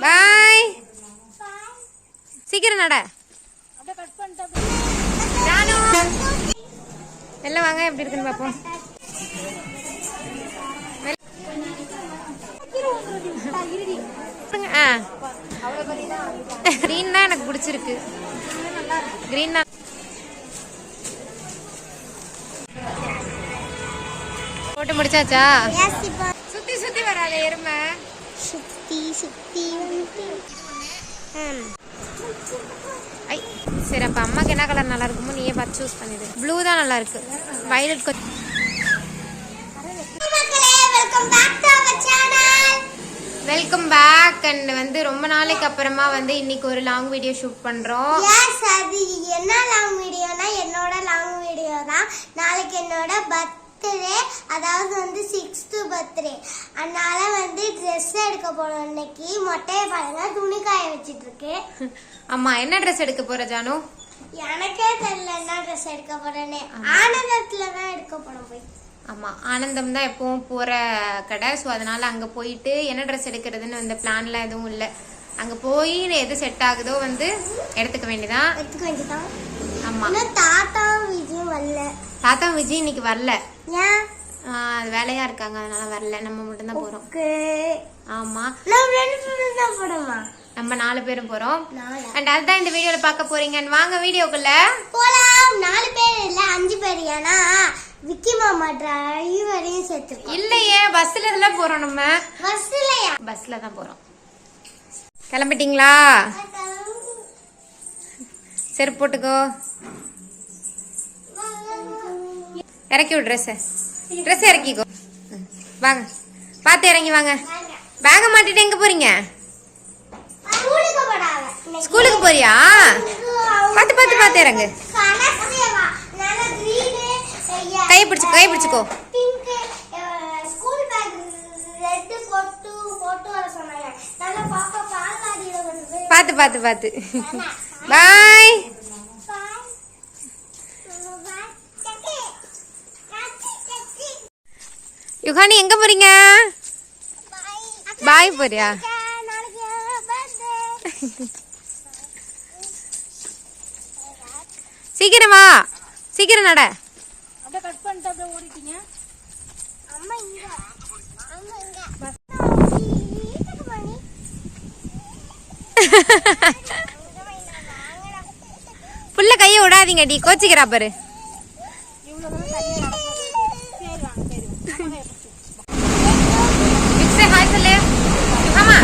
பாய். சீக்கிரம் நட. எல்லாம் வாங்க எப்படி இருக்குன்னு பாப்போம். கிரீன் தான் எனக்கு பிடிச்சிருக்கு. கிரீன் தான். போட்டு முடிச்சாச்சா? சுத்தி சுத்தி வராத எருமை. சுத்தி சுத்தி சரி, அப்ப அம்மாக்கு என்ன கலர் நல்லா இருக்குமோ நீயே பார்த்து சூஸ் பண்ணிடு. ப்ளூ தான் நல்லா இருக்கு. வயலட் கொஞ்சம். Welcome back. அண்ட் வந்து ரொம்ப நாளைக்கு அப்புறமா வந்து இன்னைக்கு ஒரு லாங் வீடியோ ஷூட் பண்றோம். எஸ், அது என்ன லாங் வீடியோனா என்னோட லாங் வீடியோ தான். நாளைக்கு என்னோட பர்த்டே, அதாவது வந்து 6th பர்த்டே. அதனால வந்து ட்ரெஸ் எடுக்க போறோம். இன்னைக்கு மொட்டையை பாருங்க, துணி காய வச்சிட்டு இருக்கு. அம்மா என்ன ட்ரெஸ் எடுக்க போற ஜானு? எனக்கே தெரியல என்ன ட்ரெஸ் எடுக்க போறேன்னு. ஆனந்தத்துல தான் எடுக்க போறோம் போய். ஆமா, ஆனந்தம் தான் எப்பவும் போற கடை. ஸோ அதனால அங்க போயிட்டு என்ன ட்ரெஸ் எடுக்கிறதுன்னு வந்து பிளான்லாம் எதுவும் இல்லை. அங்க போய் எது செட் ஆகுதோ வந்து எடுத்துக்க வேண்டியதான். ஆமா, தாத்தா விஜய் வரல. தாத்தா விஜய் இன்னைக்கு வரல. ஏன்? அது வேலையா இருக்காங்க, அதனால வரல. நம்ம மட்டும் தான் போறோம். ஆமா, நம்ம 4 பேரும் போறோம். அண்ட் அதுதான் இந்த வீடியோல பார்க்க போறீங்க. வாங்க வீடியோக்குள்ள போலாம். 4 பேர் இல்ல 5 பேர். ஏன்னா விக்கி மாமா டிரைவரையும் சேர்த்து. இல்லையே, பஸ்ல எல்லாம் போறோம். நம்ம பஸ்ல தான் போறோம். கிளம்பிட்டீங்களா? செருப்பு போட்டுக்கோ. இறக்கி விடு ட்ரெஸ் இறக்கிக்கோ. வாங்க, பார்த்து இறங்கி வாங்க. பேக மாட்டிட்டு எங்க போறீங்க? ஸ்கூலுக்கு போறியா? பார்த்து இறங்கு. கை பிடிச்சுக்கோ. பார்த்து பாய். யுகானி எங்க போறீங்க? பாய் போறியா? சீக்கிரமா, சீக்கிரம் நட. புள்ள கைய விடாதீங்க டி, கோச்சிக்கிறா பாரு. ஹாய் சொல்லு. ஆமா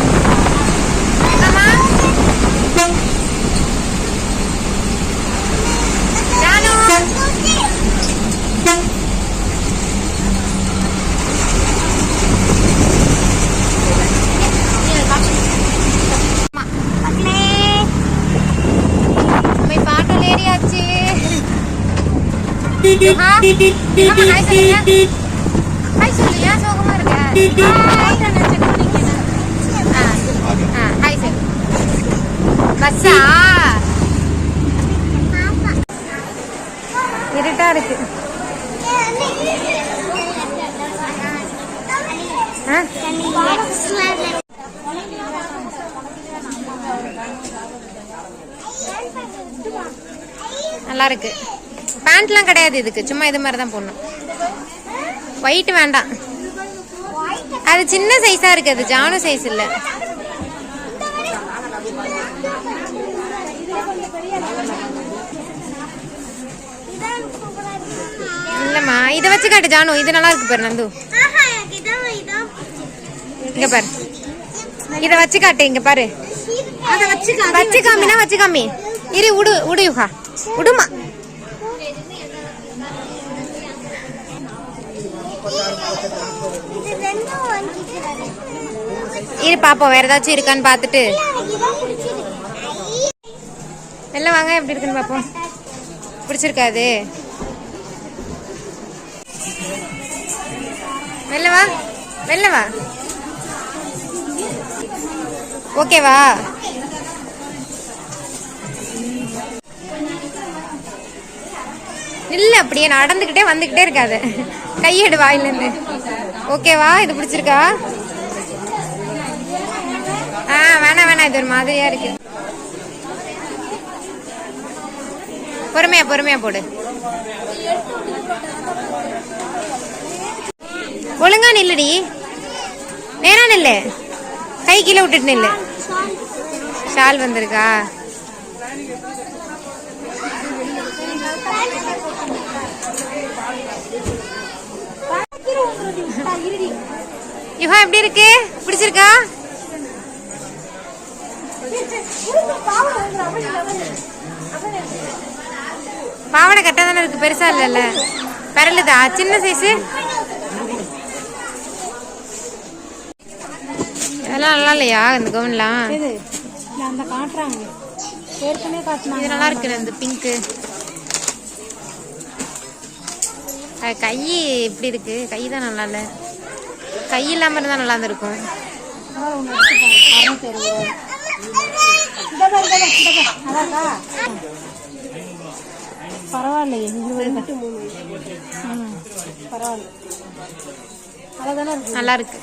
பஸ்ஸா? இருட்டா இருக்கு. நல்லா இருக்கு. பேண்ட்லாம் கிடையாது இதுக்கு, சும்மா இது மாதிரி தான் போடணும். ஒயிட் வேண்டாம், அது சின்ன சைஸா இருக்கு. அது ஜானு சைஸ் இல்ல. இல்லம்மா, இத வச்சு காட்டு ஜானு. இது நல்லா இருக்கு பாரு நந்து. இங்க பாரு, இத வச்சு காட்டு. இங்க பாரு, வச்சு காமினா வச்சு காமி. இரு, உடு யுகா, உடுமா. இரு பாப்போம், வேற ஏதாச்சும் இருக்கான்னு பாத்துட்டு. எல்லாம் வாங்க எப்படி இருக்குன்னு பாப்போம். பிடிச்சிருக்காது? வெளில வா. ஓகேவா? இல்ல, அப்படியே நடந்துகிட்டே வந்துகிட்டே இருக்காது. கையெடு வாயில இருந்து. ஓகேவா? இது பிடிச்சிருக்கா? வேணாம் வேணாம், இது ஒரு மாதிரியா இருக்கு. பொறுமையா பொறுமையா போடு. ஒழுங்கா நில்லுடி, நேரா நில்லு, கை கீழே விட்டுட்டு நில்லு. ஷால் வந்திருக்கா? யுகா எப்படி இருக்கு, பிடிச்சிருக்கா? பாவாடை கரெக்டா தானே இருக்கு, பெருசா இல்ல, பரலுதா, சின்ன சைஸ். இதெல்லாம் நல்லா இல்லையா இந்த கவுன்லாம்? அந்த காட்டுறாங்க, ஏற்கனவே காட்டுறாங்க. இது நல்லா இருக்கு, இந்த பிங்க்கு. கை எப்படி இருக்கு? கை தான் நல்லா இல்ல, கை இல்லாம இருந்தா நல்லா இருந்திருக்கும். பரவாயில்லையே, பரவாயில்ல, அழகான இருக்கு, நல்லா இருக்கு.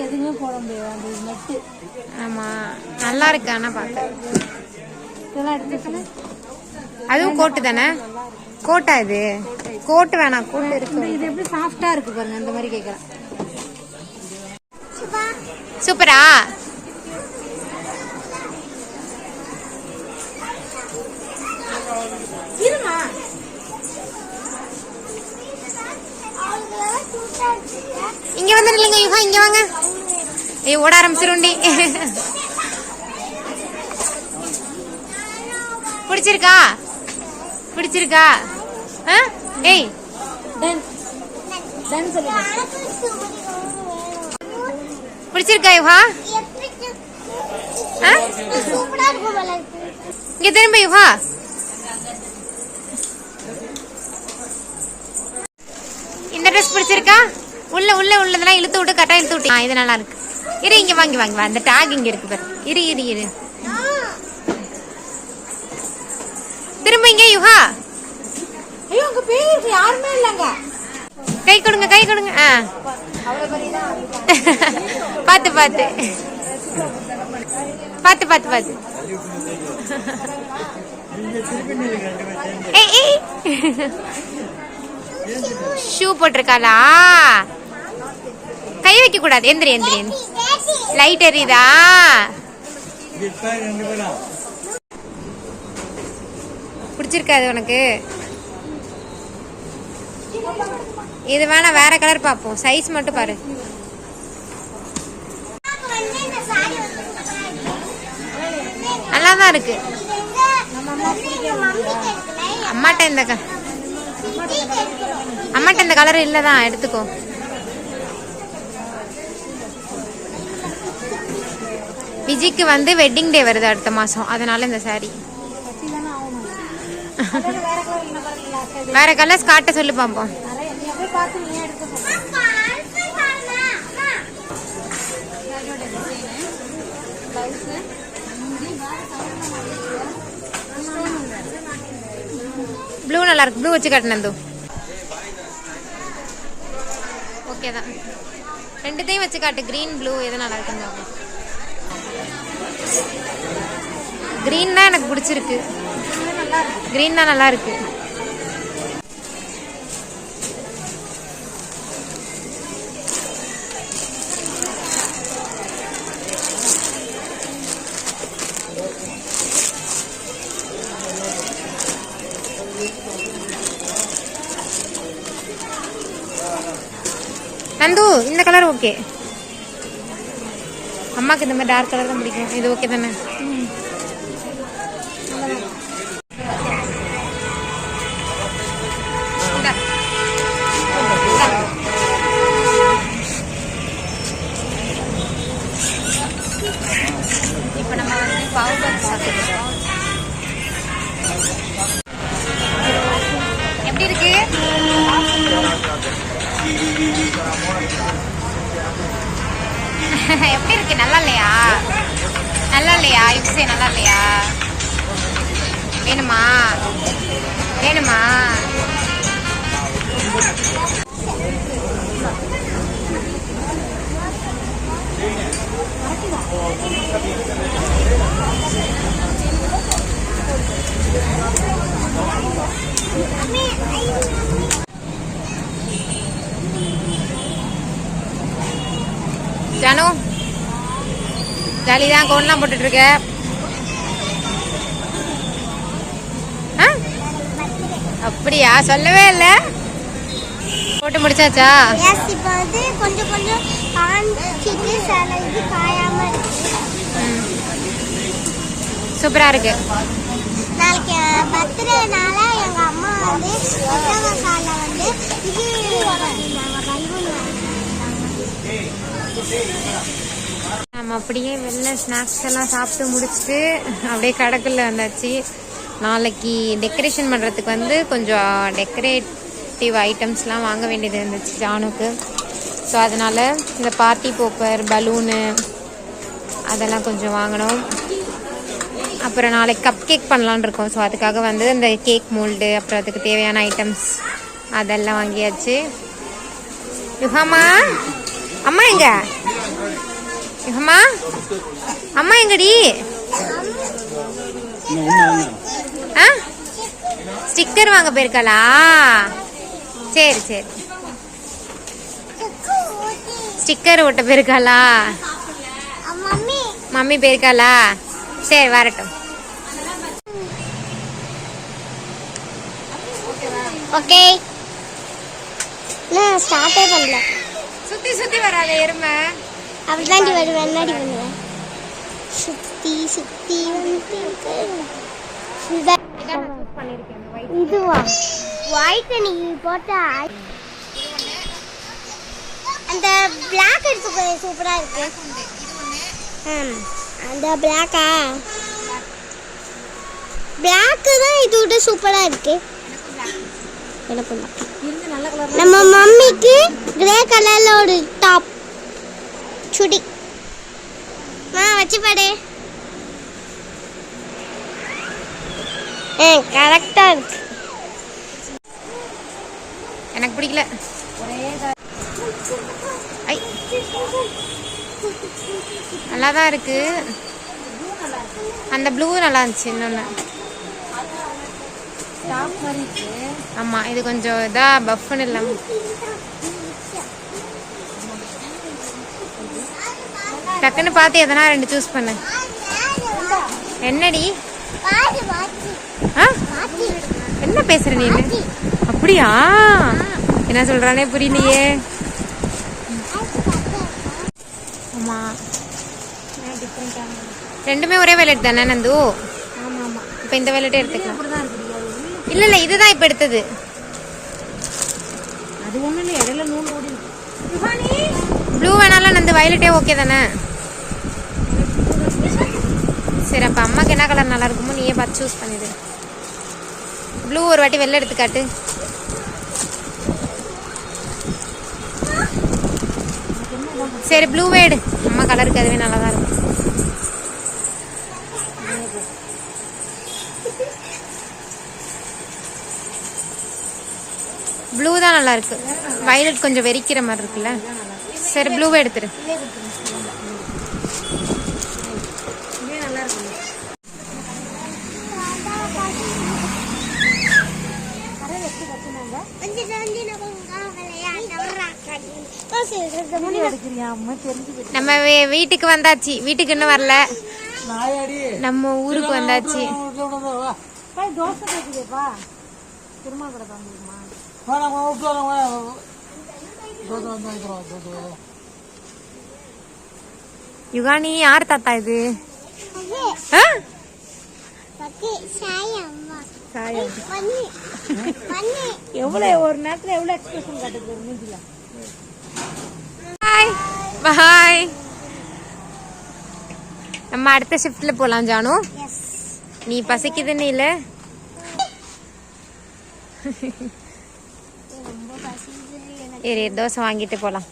எதுவுமே போட முடியாது அந்த நெட்டு. ஆமா நல்லா இருக்கு. ஆனா பாக்க இதெல்லாம் எடுத்து, அதுவும் கோட்டு தானே? கோட்டா இது? கோட்டு வேணாம், கோட்டு இருக்கு. இது எப்படி சாஃப்டா இருக்கு பாருங்க, அந்த மாதிரி கேக்குறேன். சூப்பரா? இருமா, இங்க வந்து இல்லைங்க யுகா, இங்க வாங்க. ஏய் ஓட ஆரம்பிச்சிருண்டி. பிடிச்சிருக்கா? பிடிச்சிருக்கா? ஏய் பிடிச்சிருக்கா யுகா? இங்க திரும்ப யுகா. இந்த ட்ரெஸ் பிடிச்சிருக்கா? உள்ள உள்ள உள்ளதெல்லாம் இழுத்து விட்டு கரெக்டா இழுத்து விட்டு. இது நல்லா இருக்கு. இரு இங்க வாங்கி வாங்கி, அந்த டாக் இங்க இருக்கு பாரு. இரு இரு இரு, திரும்ப இங்க யுகா. ஐயோ உங்க பேருக்கு யாருமே இல்லங்க. கை கொடுங்க கை கொடுங்க. பாத்து பாத்து பாத்து பாத்து பாத்து. ஷூ போட்டிருக்காளா? கை வைக்க கூடாது. எந்திரி எந்திரி, லைட் எரியுதா? பிடிச்சிருக்காது உனக்கு? இது வேணா, வேற கலர் பாப்போம். சைஸ் மட்டும் பாரு. நல்லாதான் இருக்கு. அம்மாட்ட இந்த கலர் இல்லதான், எடுத்துக்கோ. விஜய்க்கு வந்து வெட்டிங் டே வருது அடுத்த மாசம், அதனால இந்த சாரி. வேற கலர்ஸ் காட்ட சொல்லு பாப்போம். ப்ளூ நல்லா இருக்கு, ப்ளூ வச்சு காட்டினது ஓகே தான். ரெண்டுத்தையும் வச்சு காட்டு, கிரீன் ப்ளூ எது நல்லா இருக்குங்க. கிரீன் தான் எனக்கு பிடிச்சிருக்கு, கிரீன் தான் நல்லா இருக்கு. நந்து இந்த கலர் ஓகே. அம்மாக்கு இந்த மாதிரி டார்க் கலர் தான் பிடிக்கும். இது ஓகே தானே? இப்ப நம்ம வந்து பாவ் பாஜி சாப்பிடுறோம். எப்படி இருக்கு? எப்படி இருக்கு? நல்லா இல்லையா? நல்லா இல்லையா? யுக்ஸே நல்லா இல்லையா? வேணுமா? வேணுமா? ஜானு ஜாலிதான் கோன்லாம் போட்டுட்டு இருக்க. அப்படியா? சொல்லவே இல்ல. போட்டு முடிச்சாச்சா? எஸ், இப்போ வந்து கொஞ்சம் கொஞ்சம் காஞ்சிட்டு சில இது காயாம இருக்கு. சூப்பரா இருக்கு. நாளைக்கு பர்த்டேனால எங்க அம்மா வந்து கால வந்து இது பலூன் நம்ம அப்படியே வெளில ஸ்நாக்ஸ் எல்லாம் சாப்பிட்டு முடிச்சுட்டு அப்படியே கடைக்குள்ள வந்தாச்சு. நாளைக்கு டெக்கரேஷன் பண்ணுறதுக்கு வந்து கொஞ்சம் டெக்கரேட்டிவ் ஐட்டம்ஸ்லாம் வாங்க வேண்டியது இருந்துச்சு ஜானுக்கு. ஸோ அதனால் இந்த பார்ட்டி போப்பர், பலூனு அதெல்லாம் கொஞ்சம் வாங்கினோம். அப்புறம் நாளைக்கு கப் கேக் பண்ணலான்னு இருக்கோம். ஸோ அதுக்காக வந்து இந்த கேக் மோல்டு, அப்புறம் அதுக்கு தேவையான ஐட்டம்ஸ் அதெல்லாம் வாங்கியாச்சு. யுகமா, அம்மா எங்க? யுகமா, அம்மா எங்கடி? ஸ்டிக்கர் வாங்க போயிருக்காளா? சரி சரி, ஸ்டிக்கர் ஓட்ட போயிருக்காளா? மம்மி போயிருக்காளா? சரி வரட்டும். ஓகே, நான் ஸ்டார்ட்டே பண்ணல. சுத்தி சுத்தி வராத எருமை. அப்படிதாண்டி வருவேன். என்னடி பண்ணுவேன்? சுத்தி சுத்தி இதுவா ஒயிட் நீ போட்ட அந்த பிளாக் எடுத்து சூப்பரா இருக்கு. அந்த பிளாக்கா? பிளாக் தான் இது விட சூப்பரா இருக்கு. நம்ம மம்மிக்கு கிரே கலர்ல ஒரு டாப் சுடி வச்சு பாடு. கரெக்டா இருக்கு. எனக்கு பிடிக்கல. நல்லாதான் இருக்கு. அந்த ப்ளூ நல்லா இருந்துச்சு. இன்னொன்னு ஆமா, இது கொஞ்சம் இதா பஃப்னு இல்லாம. டக்குன்னு பார்த்து எதனா ரெண்டு சூஸ் பண்ணு. என்னடி? என்ன பேசுற நீ? அப்படியா? என்ன சொல்றானே புரியலையே. ஆமா, ரெண்டுமே ஒரே வேலட் தானே நந்து? ஆமா ஆமா. இப்ப இந்த வேலட்டே எடுத்துக்கலாம். இல்ல இல்ல, இதுதான் இப்ப எடுத்தது. அது ஒண்ணு இல்ல, இடையில நூல் ஓடி. ப்ளூ வேணாலும் நந்து, வயலட்டே ஓகே தானே? சரி, அப்ப அம்மாக்கு என்ன கலர் நல்லா இருக்குமோ நீயே பார்த்து சூஸ் பண்ணிடு. ப்ளூ ஒரு வாட்டி வெளில எடுத்து காட்டு. சரி, ப்ளூவே எடு. அம்மா கலருக்கு அதுவே நல்லா தான் இருக்கும். ப்ளூ தான் நல்லா இருக்கு. வயலட் கொஞ்சம் வெறிக்கிற மாதிரி இருக்குல்ல. சரி, ப்ளூவே எடுத்துரு. நம்ம வீட்டுக்கு வந்தாச்சு. வீட்டுக்கு இன்னும் வரல, நம்ம ஊருக்கு வந்தாச்சு. யுகானி, யார் தாத்தா இது? எவ்வளவு ஒரு நேரத்துல எவ்வளவு எக்ஸ்பிரஷன் காட்டுது மூஞ்சில. பாய் பாய். நம்ம அடுத்த ஷிஃப்ட்ல போலாம் ஜானு. நீ பசிக்குதுன்னு இல்ல? தோசை வாங்கிட்டு போலாம்.